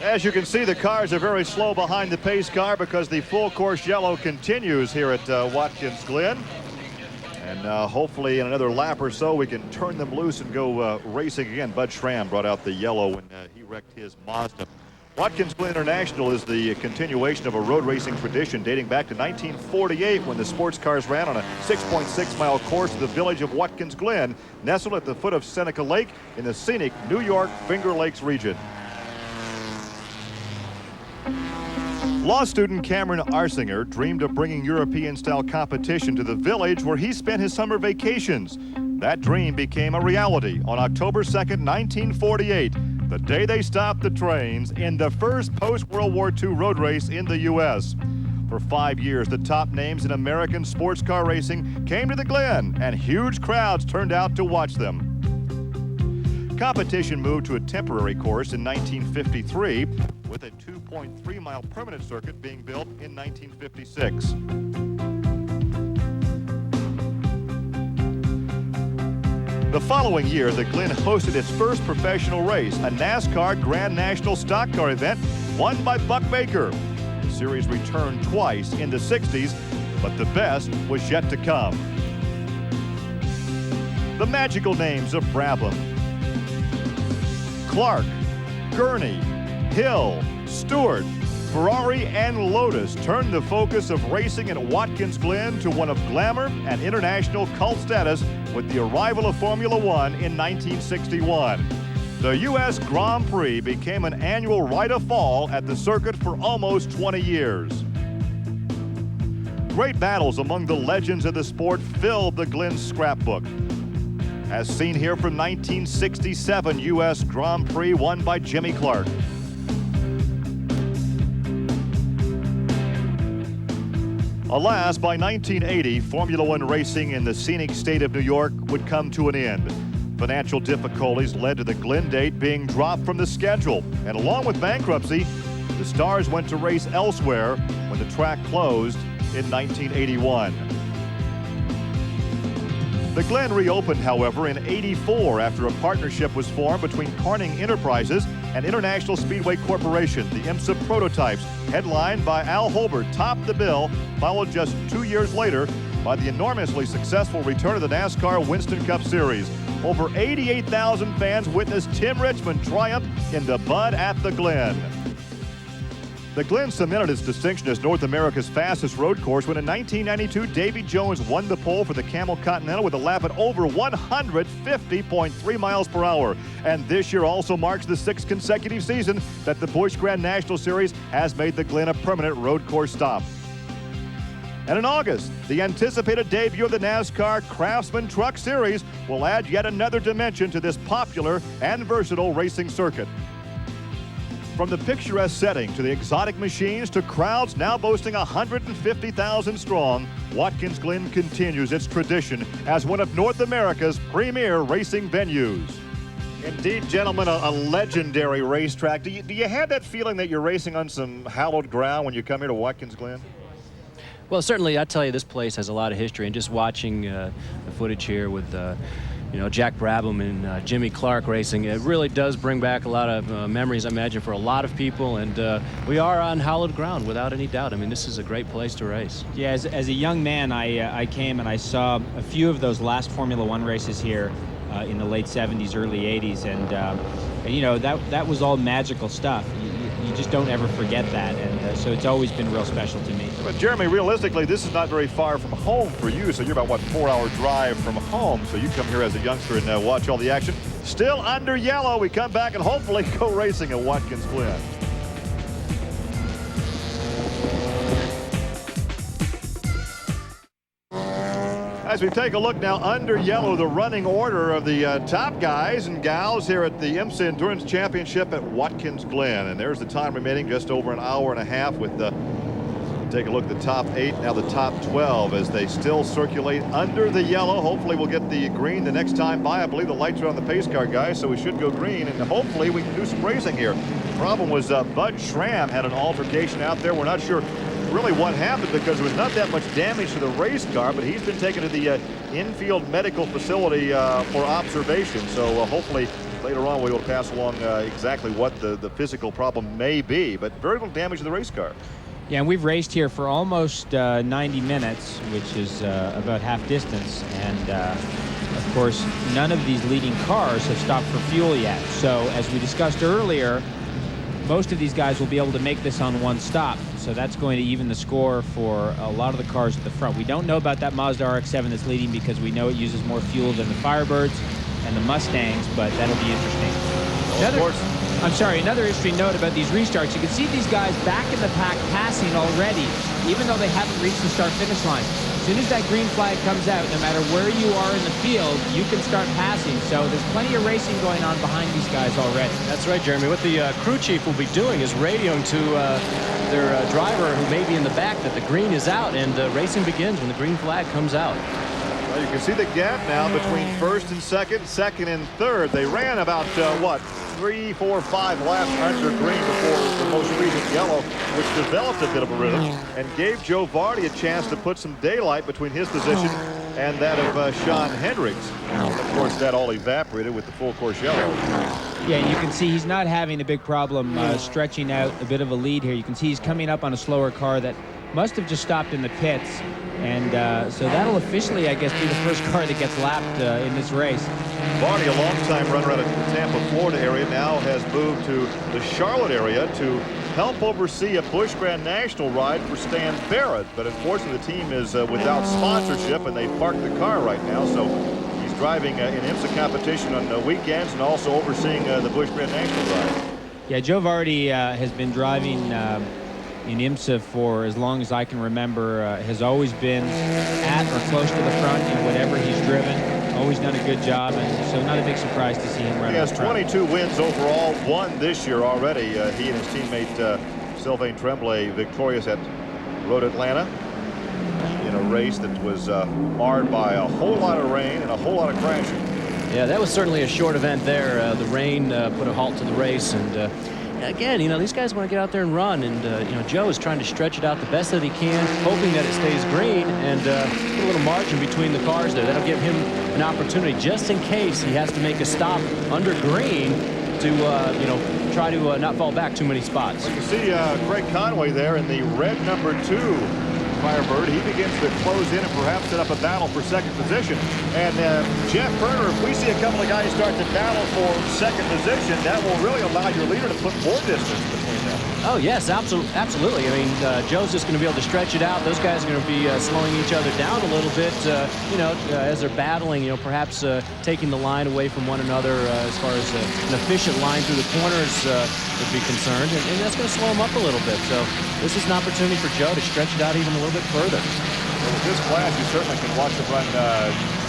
As you can see, the cars are very slow behind the pace car because the full course yellow continues here at Watkins Glen. And hopefully in another lap or so we can turn them loose and go racing again. Bud Schramm brought out the yellow when he wrecked his Mazda. Watkins Glen International is the continuation of a road racing tradition dating back to 1948 when the sports cars ran on a 6.6-mile course to the village of Watkins Glen, nestled at the foot of Seneca Lake in the scenic New York Finger Lakes region. Law student Cameron Arsinger dreamed of bringing European-style competition to the village where he spent his summer vacations. That dream became a reality on October 2nd, 1948, the day they stopped the trains in the first post-World War II road race in the U.S. For 5 years, the top names in American sports car racing came to the Glen, and huge crowds turned out to watch them. Competition moved to a temporary course in 1953, with a 2.3-mile permanent circuit being built in 1956. The following year, the Glen hosted its first professional race, a NASCAR Grand National Stock Car event won by Buck Baker. The series returned twice in the 60s, but the best was yet to come. The magical names of Brabham, Clark, Gurney, Hill, Stewart, Ferrari, and Lotus turned the focus of racing at Watkins Glen to one of glamour and international cult status with the arrival of Formula One in 1961. The U.S. Grand Prix became an annual rite of fall at the circuit for almost 20 years. Great battles among the legends of the sport filled the Glen scrapbook. As seen here from 1967 U.S. Grand Prix won by Jimmy Clark. Alas, by 1980, Formula One racing in the scenic state of New York would come to an end. Financial difficulties led to the Glen date being dropped from the schedule, and along with bankruptcy, the stars went to race elsewhere when the track closed in 1981. The Glen reopened, however, in '84 after a partnership was formed between Corning Enterprises and International Speedway Corporation. The IMSA prototypes, headlined by Al Holbert, topped the bill, followed just 2 years later by the enormously successful return of the NASCAR Winston Cup Series. Over 88,000 fans witnessed Tim Richmond triumph in the Bud at the Glen. The Glen cemented its distinction as North America's fastest road course when in 1992, Davy Jones won the pole for the Camel Continental with a lap at over 150.3 miles per hour. And this year also marks the 6th consecutive season that the Busch Grand National Series has made the Glen a permanent road course stop. And in August, the anticipated debut of the NASCAR Craftsman Truck Series will add yet another dimension to this popular and versatile racing circuit. From the picturesque setting to the exotic machines to crowds now boasting 150,000 strong, Watkins Glen continues its tradition as one of North America's premier racing venues. Indeed, gentlemen, a legendary racetrack. Do you have that feeling that you're racing on some hallowed ground when you come here to Watkins Glen? Well, certainly, I tell you, this place has a lot of history, and just watching the footage here with you know, Jack Brabham and Jimmy Clark racing, it really does bring back a lot of memories, I imagine, for a lot of people. And we are on hallowed ground, without any doubt. I mean, this is a great place to race. Yeah, as a young man, I came and I saw a few of those last Formula One races here in the late 70s, early 80s. And you know, that was all magical stuff. You just don't ever forget that. And so it's always been real special to me. But Jeremy, realistically, this is not very far from home for you. So you're about, what, 4-hour drive from home. So you come here as a youngster and watch all the action. Still under yellow. We come back and hopefully go racing at Watkins Glen. As we take a look now under yellow, the running order of the top guys and gals here at the IMSA Endurance Championship at Watkins Glen. And there's the time remaining, just over an hour and a half with the take a look at the top 8, now the top 12 as they still circulate under the yellow. Hopefully we'll get the green the next time by. I believe the lights are on the pace car, guys, so we should go green, and hopefully we can do some racing here. The problem was Bud Schramm had an altercation out there. We're not sure really what happened because there was not that much damage to the race car, but he's been taken to the infield medical facility for observation. So hopefully Later on, we will pass along exactly what the physical problem may be, but very little damage to the race car. Yeah, and we've raced here for almost 90 minutes, which is about half distance. And, of course, none of these leading cars have stopped for fuel yet. So, as we discussed earlier, most of these guys will be able to make this on one stop. So that's going to even the score for a lot of the cars at the front. We don't know about that Mazda RX-7 that's leading because we know it uses more fuel than the Firebirds and the Mustangs, but that'll be interesting. Well, another interesting note about these restarts. You can see these guys back in the pack passing already, even though they haven't reached the start-finish line. As soon as that green flag comes out, no matter where you are in the field, you can start passing. So there's plenty of racing going on behind these guys already. That's right, Jeremy. What the crew chief will be doing is radioing to their driver who may be in the back that the green is out, and racing begins when the green flag comes out. Well, you can see the gap now between first and second, second and third. They ran about, 3, 4, 5 laps under green before the most recent yellow, which developed a bit of a rhythm and gave Joe Vardy a chance to put some daylight between his position and that of Sean Hendricks. Of course, that all evaporated with the full course yellow. Yeah, and you can see he's not having a big problem stretching out a bit of a lead here. You can see he's coming up on a slower car that must have just stopped in the pits. And so that'll officially, I guess, be the first car that gets lapped in this race. Vardy, a long-time runner out of the Tampa, Florida area, now has moved to the Charlotte area to help oversee a Busch Grand National ride for Stan Barrett. But unfortunately, the team is without sponsorship, and they parked the car right now. So he's driving in IMSA competition on weekends and also overseeing the Busch Grand National ride. Yeah, Joe Vardy has been driving in IMSA for as long as I can remember, has always been at or close to the front in whatever he's driven. Always done a good job, and so not a big surprise to see him run. He has 22 wins overall, one this year already. He and his teammate Sylvain Tremblay victorious at Road Atlanta in a race that was marred by a whole lot of rain and a whole lot of crashing. Yeah, that was certainly a short event there. The rain put a halt to the race, and again, these guys want to get out there and run, and Joe is trying to stretch it out the best that he can, hoping that it stays green, and put a little margin between the cars there. That'll give him an opportunity just in case he has to make a stop under green to try to not fall back too many spots. You see Craig Conway there in the red number 2 Firebird. He begins to close in and perhaps set up a battle for second position. And Jeff Berner, if we see a couple of guys start to battle for second position, that will really allow your leader to put more distance between them. Oh, yes, absolutely. I mean, Joe's just going to be able to stretch it out. Those guys are going to be slowing each other down a little bit, as they're battling, perhaps taking the line away from one another as far as an efficient line through the corners would be concerned. And that's going to slow them up a little bit. So this is an opportunity for Joe to stretch it out even a little bit further. Well, with this class, you certainly can watch them run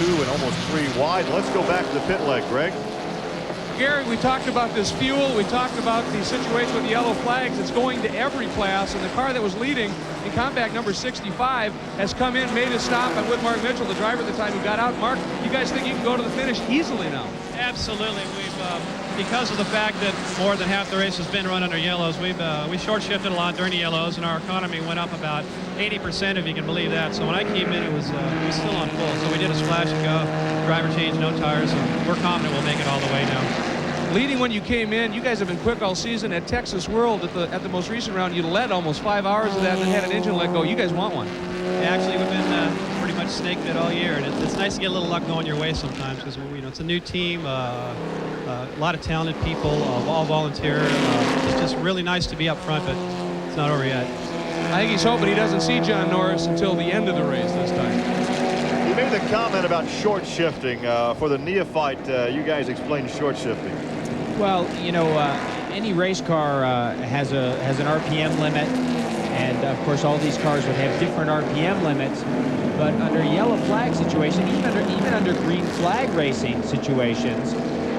2 and almost 3 wide. Let's go back to the pit leg, Greg. Gary, we talked about this fuel. We talked about the situation with the yellow flags. It's going to every class, and the car that was leading in combat number 65 has come in, made a stop on Whitmark Mitchell, the driver at the time who got out. Mark, you guys think you can go to the finish easily now? Absolutely. We've because of the fact that more than half the race has been run under yellows, we short shifted a lot during the yellows, and our economy went up about 80%, if you can believe that. So when I came in, it was still on full. So we did a splash and go, driver change, no tires, and we're confident we'll make it all the way now. Leading when you came in, you guys have been quick all season. At Texas World, at the most recent round, you led almost 5 hours of that and then had an engine let go. You guys want one. Actually, we've been pretty much snake bit all year, and it's nice to get a little luck going your way sometimes because it's a new team, a lot of talented people, all volunteer. It's just really nice to be up front, but it's not over yet. I think he's hoping he doesn't see John Norris until the end of the race this time. You made the comment about short shifting. For the neophyte, you guys explain short shifting. Well, any race car has an RPM limit, and of course all these cars would have different RPM limits. But under yellow flag situation, even under green flag racing situations,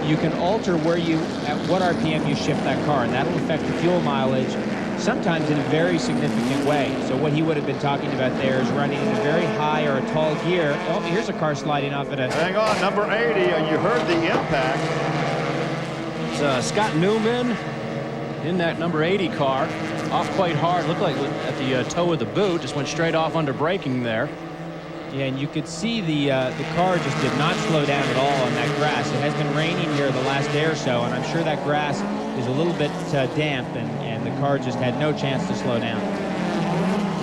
you can alter at what RPM you shift that car, and that'll affect the fuel mileage, sometimes in a very significant way. So what he would have been talking about there is running in a very high or a tall gear. Oh, here's a car sliding off at a... Hang on, number 80, you heard the impact. It's Scott Newman in that number 80 car, off quite hard. Looked like at the toe of the boot, just went straight off under braking there. Yeah, and you could see the car just did not slow down at all on that grass. It has been raining here the last day or so, and I'm sure that grass is a little bit damp, and the car just had no chance to slow down.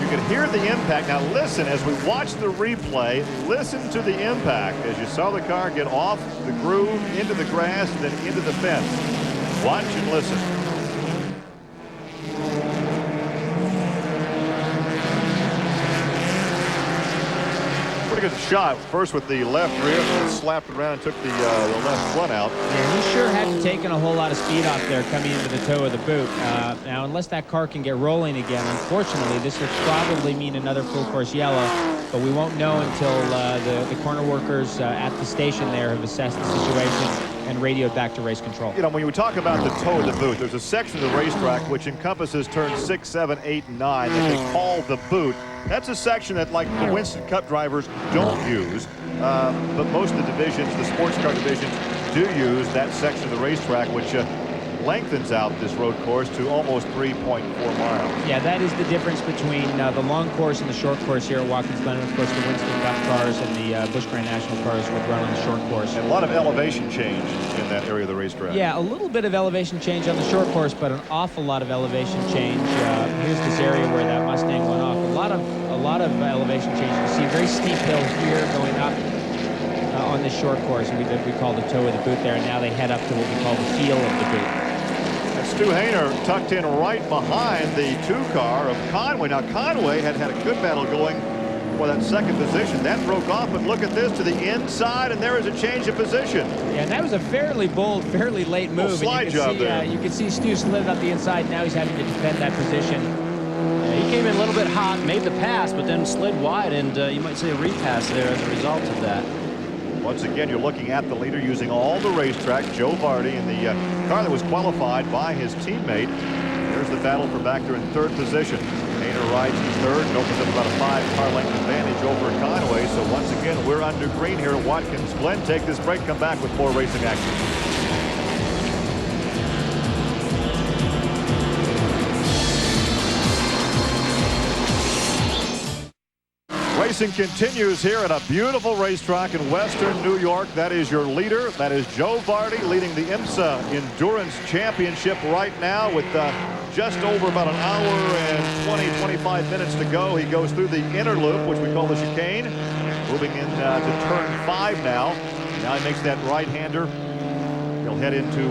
You can hear the impact. Now listen, as we watch the replay, listen to the impact as you saw the car get off the groove, into the grass, and then into the fence. Watch and listen. Pretty good shot. First with the left rear, and then slapped around and took the left front out. Yeah, he sure hadn't taken a whole lot of speed off there coming into the toe of the boot. Now, unless that car can get rolling again, unfortunately, this will probably mean another full course yellow, but we won't know until the corner workers at the station there have assessed the situation and radioed back to race control. You know, when we talk about the toe of the boot, there's a section of the racetrack which encompasses turns 6, 7, 8, and 9 that they call the boot. That's a section that, like, the Winston Cup drivers don't use, but most of the divisions, the sports car divisions, do use that section of the racetrack, which lengthens out this road course to almost 3.4 miles. Yeah, that is the difference between the long course and the short course here at Watkins Glen. Of course, the Winston Cup cars and the Busch Grand National cars would run on the short course. And a lot of elevation change in that area of the racetrack. Yeah, a little bit of elevation change on the short course, but an awful lot of elevation change. Here's this area where that Mustang went off. A lot of elevation change. You see a very steep hill here going up on this short course, and we call the toe of the boot there, and now they head up to what we call the heel of the boot. Stu Hayner tucked in right behind the 2 car of Conway. Now, Conway had a good battle going for that second position. That broke off, but look at this to the inside, and there is a change of position. Yeah, and that was a fairly bold, fairly late move. Slide job there. You can see Stu slid up the inside. Now he's having to defend that position. He came in a little bit hot, made the pass, but then slid wide, and you might see a repass there as a result of that. Once again, you're looking at the leader using all the racetrack, Joe Vardy, in the car that was qualified by his teammate. There's the battle for back there in 3rd position. Hayner rides in 3rd and opens up about a 5-car length advantage over Conway. So once again, we're under green here at Watkins Glen. Take this break, come back with more racing action. Racing continues here at a beautiful racetrack in western New York. That is your leader. That is Joe Vardy leading the IMSA Endurance Championship right now with just over about an hour and 25 minutes to go. He goes through the inner loop, which we call the chicane, moving in to turn 5 now. Now he makes that right-hander. He'll head into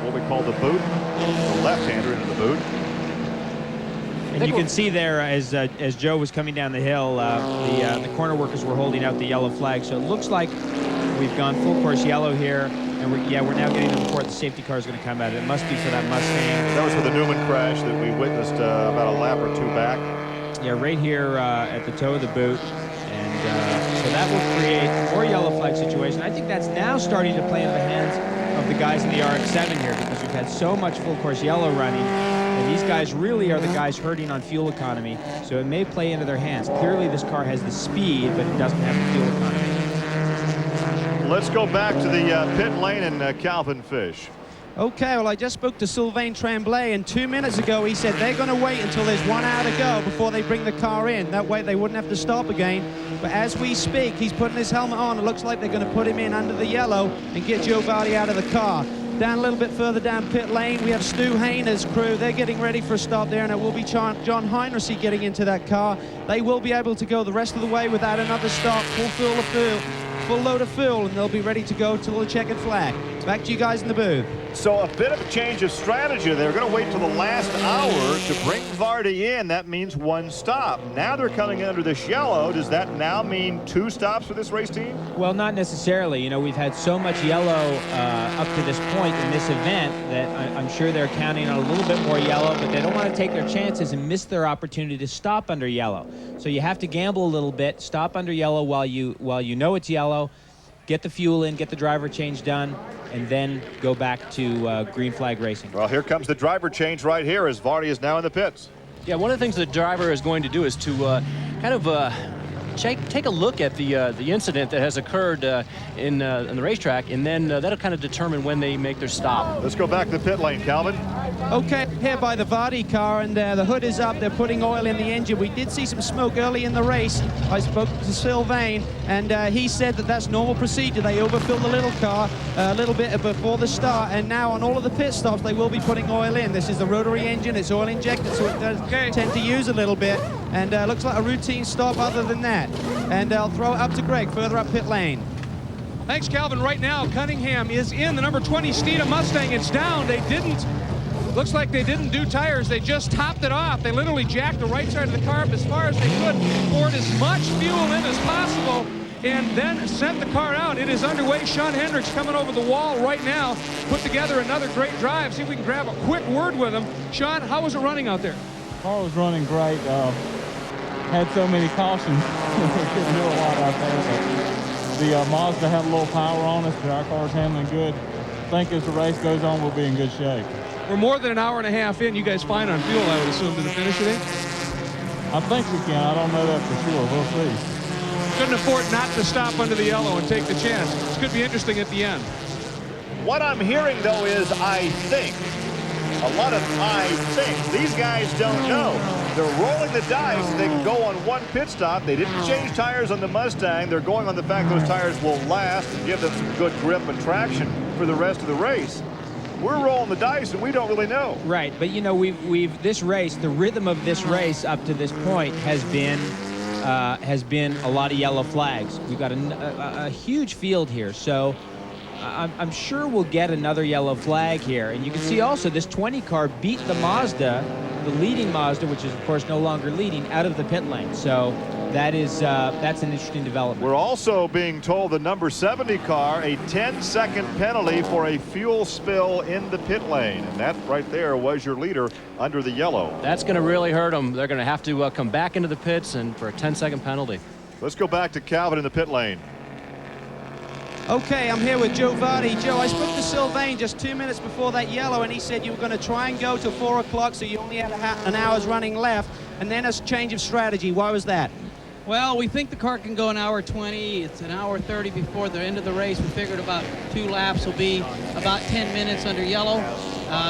what we call the boot, the left-hander into the boot. And you can see there as Joe was coming down the hill, the corner workers were holding out the yellow flag. So it looks like we've gone full course yellow here, and we're now getting to the point the safety car is going to come out. It must be for that Mustang. That was for the Newman crash that we witnessed about a lap or 2 back. Yeah, right here at the toe of the boot, and so that will create more yellow flag situation. I think that's now starting to play into the hands of the guys in the RX-7 here, because we've had so much full course yellow running. And these guys really are the guys hurting on fuel economy, so it may play into their hands. Clearly, this car has the speed, but it doesn't have the fuel economy. Let's go back to the pit lane and Calvin Fish. Okay, well, I just spoke to Sylvain Tremblay, and 2 minutes ago he said they're going to wait until there's 1 hour to go before they bring the car in. That way they wouldn't have to stop again. But as we speak, he's putting his helmet on. It looks like they're going to put him in under the yellow and get Joe Vardy out of the car. Down a little bit further down pit lane, we have Stu Hayner's crew. They're getting ready for a stop there, and it will be John Heinrichs getting into that car. They will be able to go the rest of the way without another stop, full load of fuel, and they'll be ready to go till the checkered flag. Back to you guys in the booth. So a bit of a change of strategy. They're going to wait till the last hour to bring Vardy in. That means 1 stop. Now they're coming in under this yellow. Does that now mean 2 stops for this race team? Well, not necessarily. You know, we've had so much yellow up to this point in this event that I'm sure they're counting on a little bit more yellow, but they don't want to take their chances and miss their opportunity to stop under yellow. So you have to gamble a little bit, stop under yellow while you know it's yellow, get the fuel in, get the driver change done, and then go back to green flag racing. Well, here comes the driver change right here as Vardy is now in the pits. Yeah, one of the things the driver is going to do is to kind of take a look at the incident that has occurred in the racetrack, and then that'll kind of determine when they make their stop. Let's go back to the pit lane, Calvin. Okay, here by the Vardy car, and the hood is up. They're putting oil in the engine. We did see some smoke early in the race. I spoke to Sylvain, and he said that that's normal procedure. They overfill the little car a little bit before the start, and now on all of the pit stops, they will be putting oil in. This is a rotary engine. It's oil injected, so it does tend to use a little bit, and looks like a routine stop other than that. And I'll throw it up to Greg, further up pit lane. Thanks, Calvin. Right now, Cunningham is in the number 20 Steeda Mustang. It's down. Looks like they didn't do tires. They just topped it off. They literally jacked the right side of the car up as far as they could, poured as much fuel in as possible, and then sent the car out. It is underway. Sean Hendricks coming over the wall right now, put together another great drive. See if we can grab a quick word with him. Sean, how was it running out there? The car was running great. Had so many cautions. We couldn't do a lot out there. But the Mazda had a little power on us, but our car's handling good. I think as the race goes on, we'll be in good shape. We're more than an hour and a half in. You guys fine on fuel, I would assume, to the finish today? I think we can. I don't know that for sure. We'll see. Couldn't afford not to stop under the yellow and take the chance. This could be interesting at the end. What I'm hearing, though, is I think. A lot of I think. These guys don't know. They're rolling the dice. They can go on one pit stop. They didn't change tires on the Mustang. They're going on the fact those tires will last and give them some good grip and traction for the rest of the race. We're rolling the dice, and we don't really know. Right, but you know, this race, the rhythm of this race up to this point has been a lot of yellow flags. We've got a huge field here, so I'm sure we'll get another yellow flag here. And you can see also this 20 car beat the Mazda, the leading Mazda, which is of course no longer leading, out of the pit lane. So that's an interesting development. We're also being told the number 70 car a 10-second penalty for a fuel spill in the pit lane, and that right there was your leader under the yellow. That's going to really hurt them. They're going to have to come back into the pits and for a 10-second penalty. Let's go back to Calvin in the pit lane. Okay, I'm here with Joe Vardy. Joe, I spoke to Sylvain just 2 minutes before that yellow, and he said you were going to try and go to 4 o'clock, so you only had an hour's running left, and then a change of strategy. Why was that? Well, we think the car can go an hour 20. It's an hour 30 before the end of the race. We figured about 2 laps will be about 10 minutes under yellow.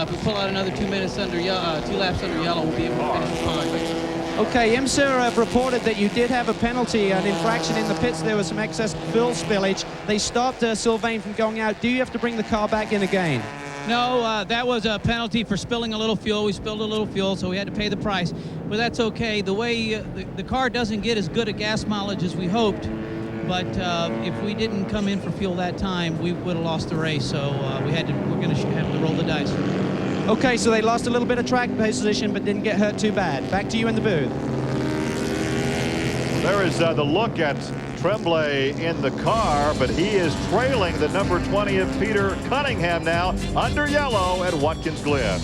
If we pull out another 2 minutes under 2 laps under yellow, we'll be able to finish fine. Okay, IMSA have reported that you did have a penalty, an infraction in the pits. There was some excess fuel spillage. They stopped Sylvain from going out. Do you have to bring the car back in again? No, that was a penalty for spilling a little fuel. We spilled a little fuel, so we had to pay the price. But that's okay. The way the car doesn't get as good a gas mileage as we hoped, but if we didn't come in for fuel that time, we would have lost the race. So we're going to have to roll the dice. Okay, so they lost a little bit of track position, but didn't get hurt too bad. Back to you in the booth. There is the look at Tremblay in the car, but he is trailing the number 20 of Peter Cunningham now under yellow at Watkins Glen.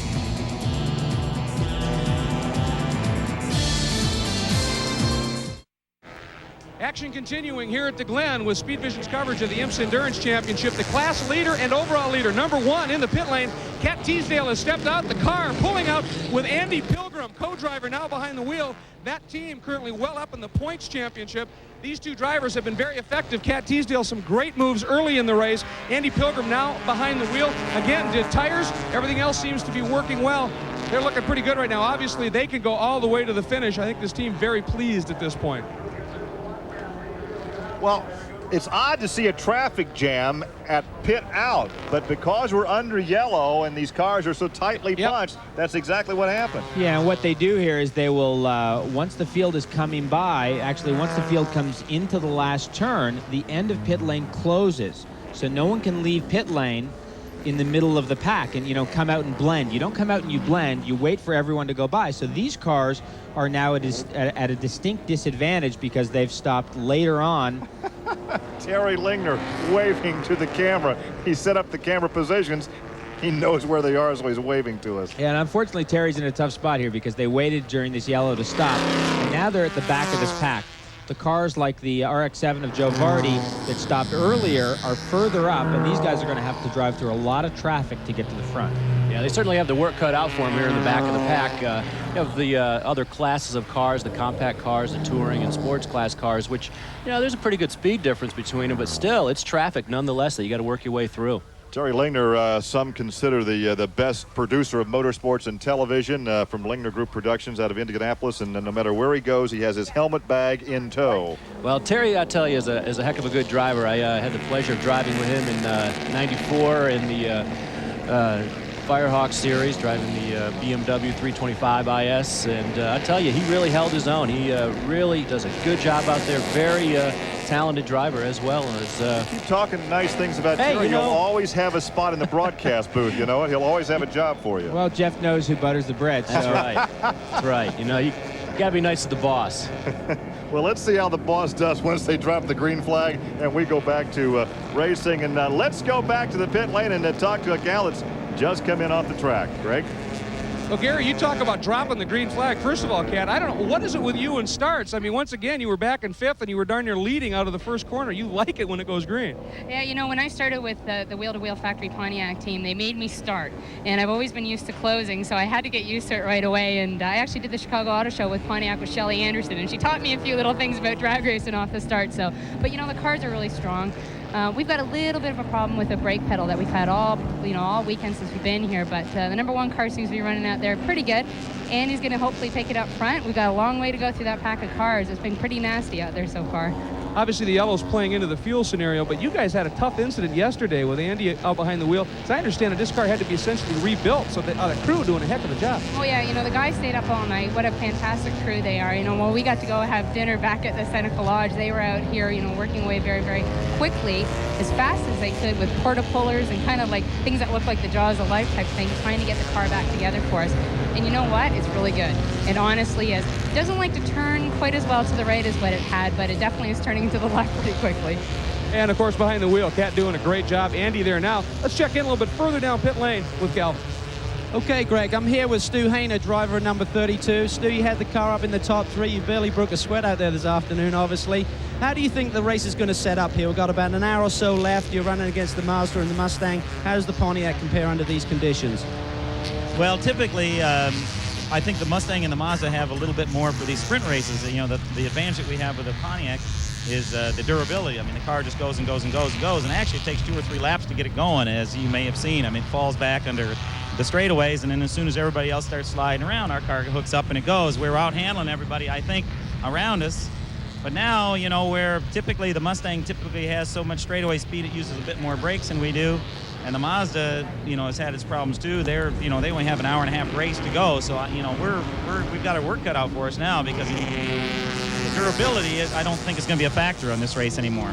Action continuing here at the Glen with Speed Vision's coverage of the IMSA Endurance Championship. The class leader and overall leader, number 1 in the pit lane, Cat Teasdale, has stepped out the car, pulling out with Andy Pilgrim, co-driver, now behind the wheel. That team currently well up in the points championship. These two drivers have been very effective. Cat Teasdale, some great moves early in the race. Andy Pilgrim now behind the wheel. Again, did tires. Everything else seems to be working well. They're looking pretty good right now. Obviously, they can go all the way to the finish. I think this team very pleased at this point. Well, it's odd to see a traffic jam at pit out, but because we're under yellow and these cars are so tightly punched, that's exactly what happened. Yeah, and what they do here is they will, once the field is coming by, actually once the field comes into the last turn, the end of pit lane closes. So no one can leave pit lane in the middle of the pack and, you know, come out and blend. You don't come out and you blend, you wait for everyone to go by. So these cars are now at a distinct disadvantage because they've stopped later on. Terry Lingner waving to the camera. He set up the camera positions. He knows where they are, so he's waving to us. Yeah, and unfortunately, Terry's in a tough spot here because they waited during this yellow to stop, and now they're at the back of this pack. The cars like the RX-7 of Joe Vardy that stopped earlier are further up, and these guys are going to have to drive through a lot of traffic to get to the front. Yeah, they certainly have the work cut out for them here in the back of the pack. You have the other classes of cars, the compact cars, the touring and sports class cars, which, you know, there's a pretty good speed difference between them, but still, it's traffic nonetheless that you got to work your way through. Terry Lingner, some consider the best producer of motorsports and television from Lingner Group Productions out of Indianapolis, and no matter where he goes, he has his helmet bag in tow. Well, Terry, I tell you, is a heck of a good driver. I had the pleasure of driving with him in '94 in the Firehawk Series, driving the BMW 325 IS, and I tell you, he really held his own. He really does a good job out there. Very talented driver as well as. Keep talking nice things about Terry. You know, You'll always have a spot in the broadcast booth. You know it. He'll always have a job for you. Well, Jeff knows who butters the bread. So. That's right. That's right. You know, you gotta be nice to the boss. Well, let's see how the boss does once they drop the green flag and we go back to racing. And let's go back to the pit lane and talk to a gal that's just come in off the track. Greg? Well, Gary, you talk about dropping the green flag. First of all, Kat, I don't know, what is it with you and starts? I mean, once again, you were back in fifth and you were darn near leading out of the first corner. You like it when it goes green. Yeah, you know, when I started with the Wheel-to-Wheel Factory Pontiac team, they made me start. And I've always been used to closing, so I had to get used to it right away. And I actually did the Chicago Auto Show with Pontiac with Shelley Anderson, and she taught me a few little things about drag racing off the start. So, but, you know, the cars are really strong. We've got a little bit of a problem with the brake pedal that we've had all weekend since we've been here, but the number one car seems to be running out there pretty good. Andy's going to hopefully take it up front. We've got a long way to go through that pack of cars. It's been pretty nasty out there so far. Obviously, the yellow's playing into the fuel scenario, but you guys had a tough incident yesterday with Andy out behind the wheel. As I understand it, this car had to be essentially rebuilt, so the crew doing a heck of a job. Oh, yeah, you know, the guys stayed up all night. What a fantastic crew they are. You know, when we got to go have dinner back at the Seneca Lodge, they were out here, you know, working away very, very quickly, as fast as they could, with porta pullers and kind of like things that look like the jaws of life type thing, trying to get the car back together for us. And you know what? It's really good. It honestly is. It doesn't like to turn quite as well to the right as what it had, but it definitely is turning to the left pretty quickly. And, of course, behind the wheel, Kat doing a great job. Andy there now. Let's check in a little bit further down pit lane with Calvin. Okay, Greg, I'm here with Stu Hayner, driver of number 32. Stu, you had the car up in the top three. You barely broke a sweat out there this afternoon, obviously. How do you think the race is going to set up here? We've got about an hour or so left. You're running against the Mazda and the Mustang. How does the Pontiac compare under these conditions? Well, typically, I think the Mustang and the Mazda have a little bit more for these sprint races. You know, the advantage that we have with the Pontiac is the durability. I mean, the car just goes and goes and goes and goes, and actually it takes 2 or 3 laps to get it going, as you may have seen. I mean, it falls back under the straightaways, and then as soon as everybody else starts sliding around, our car hooks up and it goes. We're out handling everybody, I think, around us. But now, you know, where typically the Mustang typically has so much straightaway speed, it uses a bit more brakes than we do. And the Mazda, you know, has had its problems too. They're, you know, they only have an hour-and-a-half race to go. So, you know, we've got our work cut out for us now, because the durability, I don't think is going to be a factor on this race anymore.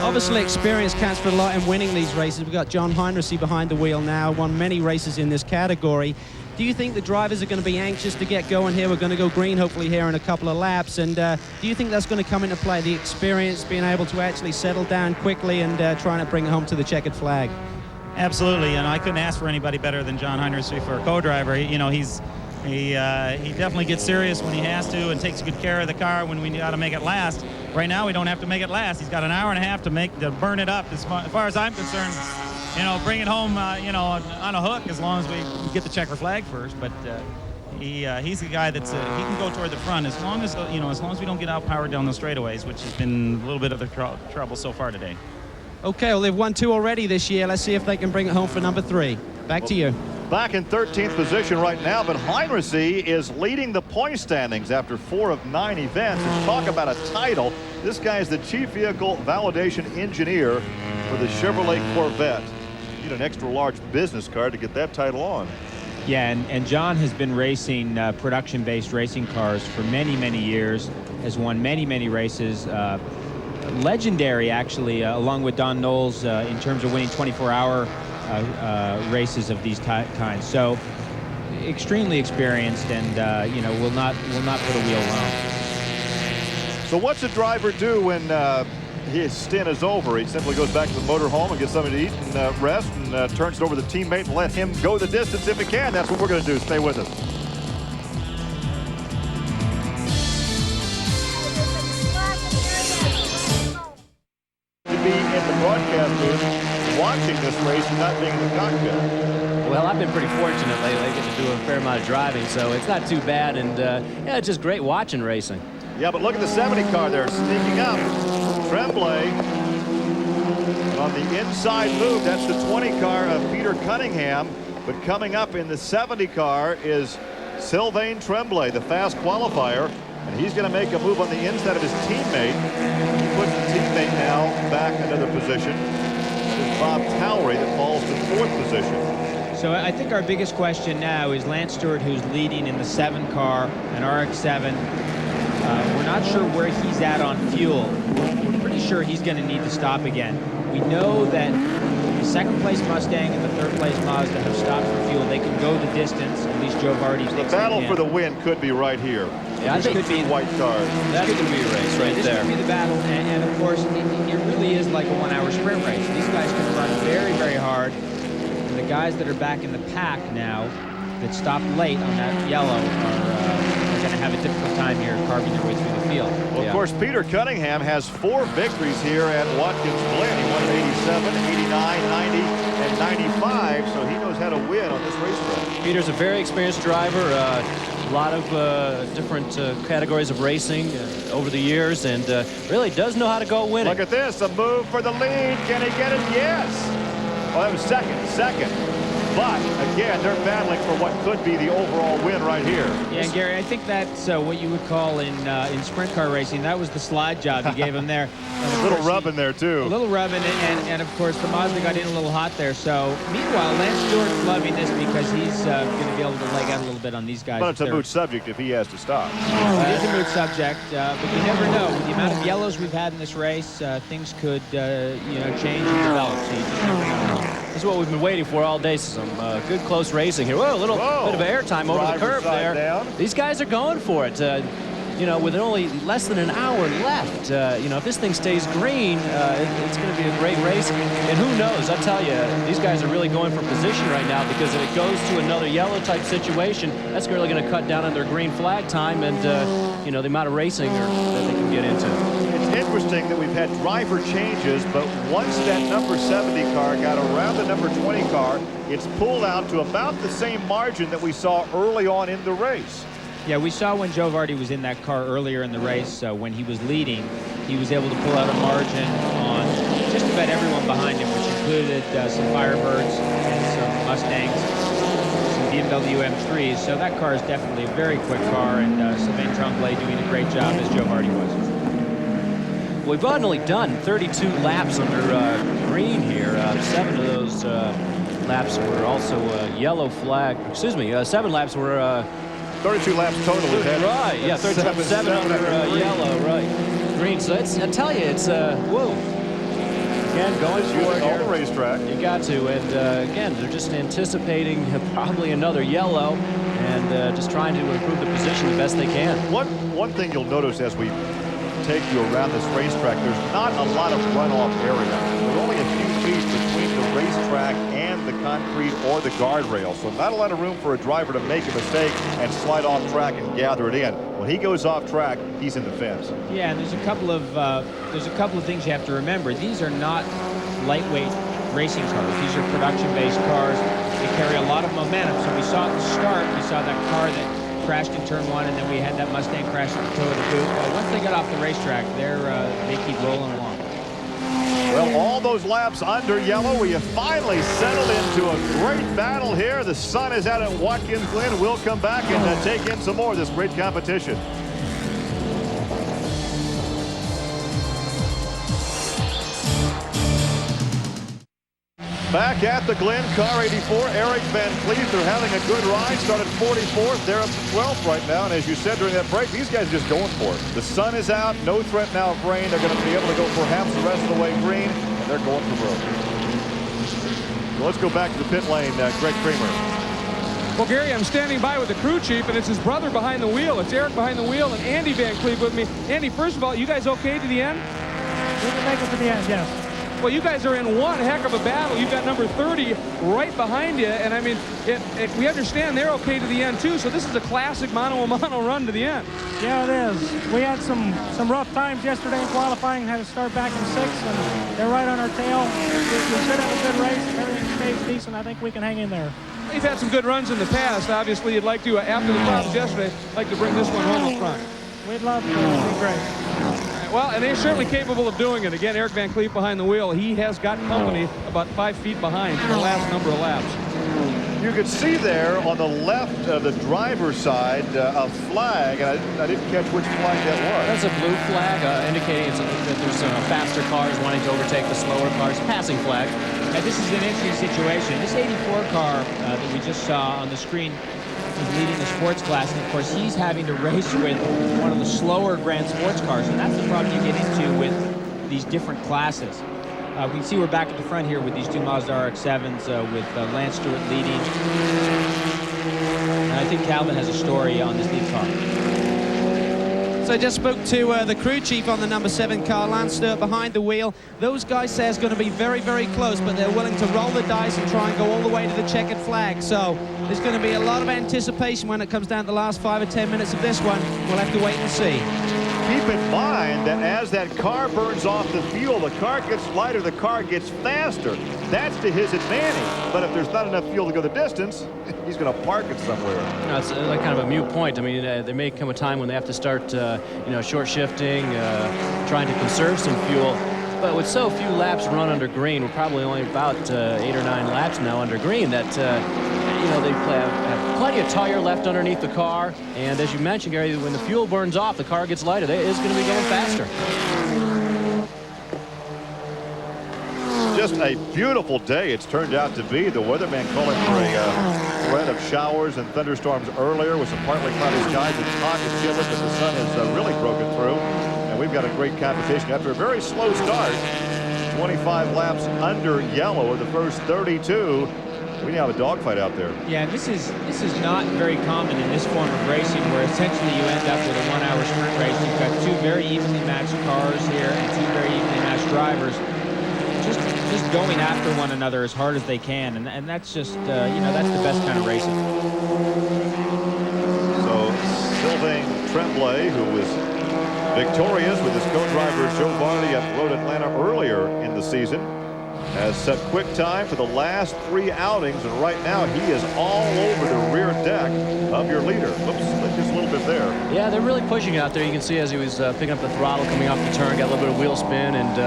Obviously, experience counts for a lot in winning these races. We've got John Heinrichs behind the wheel now, won many races in this category. Do you think the drivers are going to be anxious to get going here? We're going to go green, hopefully, here in a couple of laps. And do you think that's going to come into play, the experience, being able to actually settle down quickly and trying to bring it home to the checkered flag? Absolutely, and I couldn't ask for anybody better than John Heinrichs for a co-driver. You know, he definitely gets serious when he has to and takes good care of the car when we got to make it last. Right now, we don't have to make it last. He's got an hour-and-a-half to burn it up. As far as I'm concerned, you know, bring it home, you know, on a hook, as long as we get the checker flag first. But he's the guy that's he can go toward the front as long as we don't get outpowered down the straightaways, which has been a little bit of the trouble so far today. Okay, well, they've won 2 already this year. Let's see if they can bring it home for number 3. Back to you. Back in 13th position right now, but Heinrichs is leading the point standings after 4 of 9 events. And talk about a title. This guy is the Chief Vehicle Validation Engineer for the Chevrolet Corvette. You need an extra large business card to get that title on. Yeah, and John has been racing production-based racing cars for many, many years, has won many, many races. Legendary, actually, along with Don Knowles, in terms of winning 24-hour races of these kinds. So, extremely experienced, and you know, will not put a wheel wrong. So, what's a driver do when his stint is over? He simply goes back to the motorhome and gets something to eat and rest, and turns it over to the teammate and let him go the distance if he can. That's what we're going to do. Stay with us. be in the broadcast booth watching this race and not being in the cockpit? Well, I've been pretty fortunate lately. I get to do a fair amount of driving, so it's not too bad. And yeah, it's just great watching racing. Yeah, but look at the 70 car there sneaking up. Tremblay on the inside move. That's the 20 car of Peter Cunningham. But coming up in the 70 car is Sylvain Tremblay, the fast qualifier. And he's going to make a move on the inside of his teammate. He puts the teammate now back another position. It's Bob Towery that falls to 4th position. So I think our biggest question now is Lance Stewart, who's leading in the 7 car, an RX-7. We're not sure where he's at on fuel. We're pretty sure he's going to need to stop again. We know that the 2nd place Mustang and the 3rd place Mazda have stopped for fuel. They can go the distance. At least Joe Vardy thinks the battle for the win could be right here. Yeah, I think could be white cars. That's going to be a race right this there. could be the battle, and of course, it really is like a 1-hour sprint race. These guys can run very, very hard. And the guys that are back in the pack now that stopped late on that yellow are going to have a difficult time here carving their way through the field. Well, of course, Peter Cunningham has 4 victories here at Watkins Glen. He won at 87, 89, 90, and 95, so he knows how to win on this racetrack. Peter's a very experienced driver. A lot of different categories of racing over the years, and really does know how to go winning. Look at this, a move for the lead. Can he get it? Yes. Well, that was second. But again, they're battling for what could be the overall win right here. Yeah, Gary, I think that's what you would call in sprint car racing. That was the slide job you gave him there. A little rub in there too. A little rub in it, and of course the Mazda got in a little hot there. So meanwhile, Lance Stewart's loving this because he's going to be able to leg out a little bit on these guys. But it's a moot subject if he has to stop. It is a moot subject, but you never know. With the amount of yellows we've had in this race, things could change and develop. So you just never know. This is what we've been waiting for all day. Some good close racing here. Whoa, a little bit of airtime over the curve there. Down. These guys are going for it. With only less than an hour left, if this thing stays green, it's going to be a great race. And who knows? I tell you, these guys are really going for position right now, because if it goes to another yellow type situation, that's really going to cut down on their green flag time and the amount of racing that they can get into. It's interesting that we've had driver changes, but once that number 70 car got around the number 20 car, it's pulled out to about the same margin that we saw early on in the race. Yeah, we saw when Joe Vardy was in that car earlier in the race, when he was leading, he was able to pull out a margin on just about everyone behind him, which included some Firebirds and some Mustangs, some BMW M3s. So that car is definitely a very quick car, and Sylvain Tremblay doing a great job, as Joe Vardy was. We've only done 32 laps under green here. 7 of those laps were also yellow flag. 7 laps were 32 laps total. Right, yeah, 7 under yellow, right. Green, so I tell you, it's, whoa. Again, going for it all the racetrack. You got to, and again, they're just anticipating probably another yellow and just trying to improve the position the best they can. One thing you'll notice as we take you around this racetrack, there's not a lot of runoff area. There's only a few feet between the racetrack and the concrete or the guardrail, so not a lot of room for a driver to make a mistake and slide off track and gather it in. When he goes off track, he's in the fence. Yeah, and there's a couple of things you have to remember. These are not lightweight racing cars. These are production-based cars. They carry a lot of momentum. So we saw at the start, we saw that car that crashed in turn 1, and then we had that Mustang crash at the toe of the boot. Once they got off the racetrack, they keep rolling along. Well, all those laps under yellow, we have finally settled into a great battle here. The sun is out at Watkins Glen. We'll come back and take in some more of this great competition. Back at the Glen, car 84, Eric Van Cleef. They're having a good ride. Started 44th. They're up to 12th right now. And as you said during that break, these guys are just going for it. The sun is out. No threat now of rain. They're going to be able to go perhaps the rest of the way green. And they're going for broke. So let's go back to the pit lane. Greg Creamer. Well, Gary, I'm standing by with the crew chief, and it's his brother behind the wheel. It's Eric behind the wheel and Andy Van Cleef with me. Andy, first of all, you guys okay to the end? We can make it to the end, yes. Well, you guys are in one heck of a battle. You've got number 30 right behind you, and I mean, we understand they're okay to the end too. So this is a classic mano-a-mano run to the end. Yeah, it is. We had some rough times yesterday in qualifying. Had to start back in 6th, and they're right on our tail. We should have a good race. If everything stays decent, I think we can hang in there. You've had some good runs in the past. Obviously, you'd like to, after the problems yesterday, like to bring this one home up front. We'd love to. It'd be great. Well, and they're certainly capable of doing it. Again, Eric Van Cleef behind the wheel. He has got company about 5 feet behind for the last number of laps. You could see there on the left of the driver's side a flag, and I didn't catch which flag that was. That's a blue flag indicating that there's faster cars wanting to overtake the slower cars. Passing flag. Now, this is an interesting situation. This 84 car that we just saw on the screen is leading the sports class, and of course he's having to race with one of the slower Grand Sports cars, and that's the problem you get into with these different classes. We can see we're back at the front here with these two Mazda RX-7s with Lance Stewart leading. And I think Calvin has a story on this lead car. So I just spoke to the crew chief on the number 7 car, Lance Stewart, behind the wheel. Those guys say it's going to be very, very close, but they're willing to roll the dice and try and go all the way to the checkered flag. So there's going to be a lot of anticipation when it comes down to the last 5 or 10 minutes of this one. We'll have to wait and see. Keep in mind that as that car burns off the fuel, the car gets lighter, the car gets faster. That's to his advantage. But if there's not enough fuel to go the distance, he's going to park it somewhere. No, it's like kind of a moot point. I mean, there may come a time when they have to start, short shifting, trying to conserve some fuel. But with so few laps run under green, we're probably only about 8 or 9 laps now under green, that they have plenty of tire left underneath the car. And as you mentioned, Gary, when the fuel burns off, the car gets lighter. It is going to be going faster. Just a beautiful day it's turned out to be. The weatherman calling for a threat of showers and thunderstorms earlier with some partly cloudy skies. It's hot, it's humid, but the sun has really broken through. And we've got a great competition. After a very slow start, 25 laps under yellow of the first 32. We now have a dogfight out there. Yeah, this is not very common in this form of racing, where essentially you end up with a 1-hour sprint race. You've got 2 very evenly matched cars here and 2 very evenly matched drivers, just going after one another as hard as they can, and that's just that's the best kind of racing. So Sylvain Tremblay, who was victorious with his co-driver Joe Varney at Road Atlanta earlier in the season, has set quick time for the last 3 outings, and right now he is all over the rear deck of your leader. Oops, just a little bit there. Yeah, they're really pushing out there. You can see as he was picking up the throttle coming off the turn, got a little bit of wheel spin and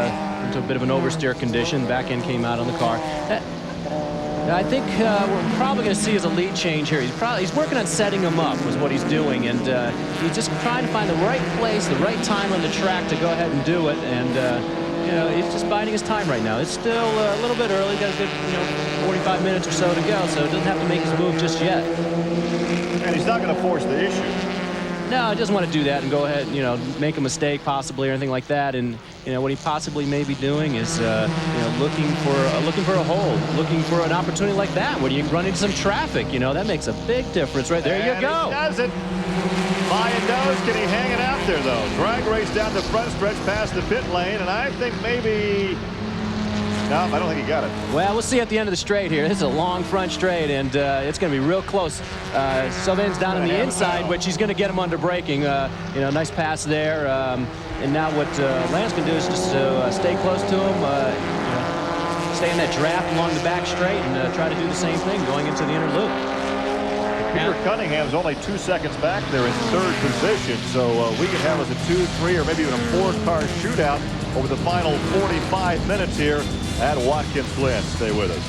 into a bit of an oversteer condition. Back end came out on the car. I think we're probably going to see as a lead change here. He's working on setting him up, was what he's doing, and he's just trying to find the right place, the right time on the track to go ahead and do it. And he's just biding his time right now. It's still a little bit early. Got a good 45 minutes or so to go, so doesn't have to make his move just yet. And he's not going to force the issue. No, he doesn't want to do that and go ahead and make a mistake possibly or anything like that. And what he possibly may be doing is looking for a hole, looking for an opportunity like that where you run into some traffic. That makes a big difference right there. And you go. He does it. Mayan knows. Can he hang it out there though? Drag race down the front stretch past the pit lane, and I think maybe. No, I don't think he got it. Well, we'll see at the end of the straight here. This is a long front straight, and it's going to be real close. Sylvain's down on the inside, which he's going to get him under braking. Nice pass there. And now what Lance can do is just stay close to him, stay in that draft along the back straight, and try to do the same thing going into the inner loop. Peter Cunningham's only 2 seconds back there in 3rd position, so we could have us a 2, 3, or maybe even a 4-car shootout over the final 45 minutes here at Watkins Glen. Stay with us.